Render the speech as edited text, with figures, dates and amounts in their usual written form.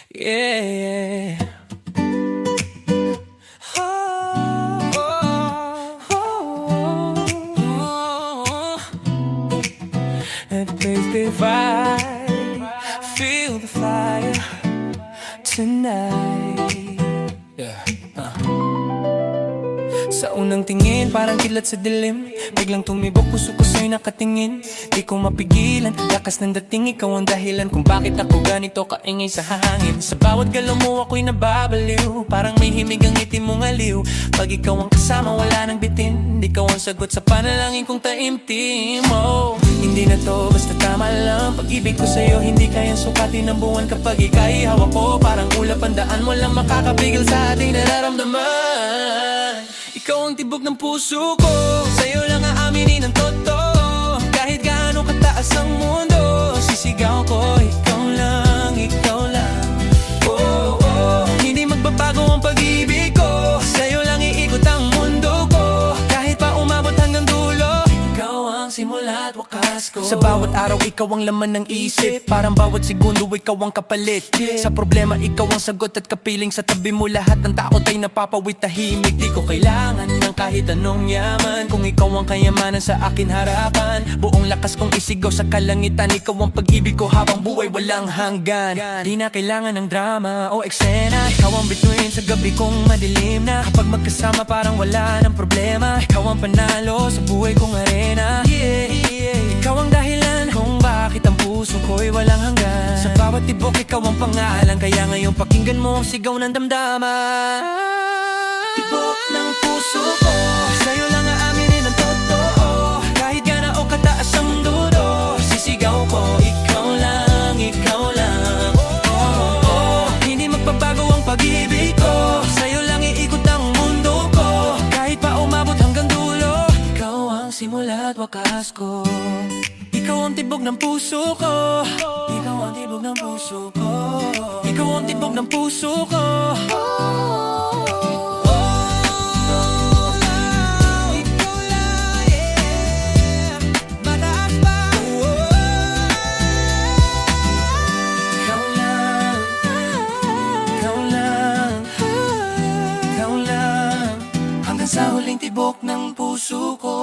Yeah. Oh, oh, oh. And baby, feel the fire tonight. Yeah. Sa unang tingin, parang kilat sa dilim. Biglang tumibok, puso ko sa'yo nakatingin. Di ko mapigilan, lakas ng dating. Ikaw ang dahilan kung bakit ako ganito kaingay sa hangin. Sa bawat galaw mo ako'y nababaliw. Parang may himig ang ngiti mong aliw. Pag ikaw ang kasama, wala nang bitin. Ikaw ang sagot sa panalangin kong taimtim. Oh, hindi na to basta tama lang. Pag-ibig ko sa'yo, hindi kayang sukatin ng buwan. Kapag ika'y hawak ko, parang ulap ang daan. Walang makakapigil sa ating nararamdaman. Ikaw ang tibok ng puso ko, sa'yo lang aaminin ang totoo. Kahit gaano kataas ang mundo, sisigaw ko, ikaw lang, ikaw lang. Oh, oh, hindi magbabago ang pag-ibig ko, sa'yo lang iikot ang mundo ko. Kahit pa umabot hanggang dulo, ikaw ang simula at wakas ko. Sa bawat araw, ikaw ang laman ng isip. Parang bawat segundo, ikaw ang kapalit. Sa problema, ikaw ang sagot at kapiling. Sa tabi mo lahat ng takot ay napapawit tahimik. Di ko kailangan ng kahit anong yaman. Kung ikaw ang kayamanan sa akin harapan, buong lakas kong isigaw sa kalangitan. Ikaw ang pag-ibig ko habang buhay walang hanggan. Di na kailangan ng drama o eksena. Ikaw ang bituin sa gabi kong madilim na. Kapag magkasama parang wala ng problema. Ikaw ang panalo sa buhay kong arena. Yeah, yeah. Ikaw ang dahilan kung bakit ang puso ko'y walang hanggan. Sa bawat tibok ikaw ang pangalan. Kaya ngayon pakinggan mo ang sigaw ng damdaman. Tibok ng puso ko, sa'yo lang aaminin ang totoo. Kahit gana o kataas ang dulo, sisigaw ko, ikaw lang, ikaw lang. Oh, oh, oh. Hindi magbabago ang pag-ibig ko, sa'yo lang iikot ang mundo ko. Kahit pa umabot hanggang dulo, ikaw ang simula at wakas ko. Ikaw ang tibok ng puso ko, ikaw ang tibok ng puso ko. Ikaw ang tibok ng puso ko. Sa huling tibok ng puso ko.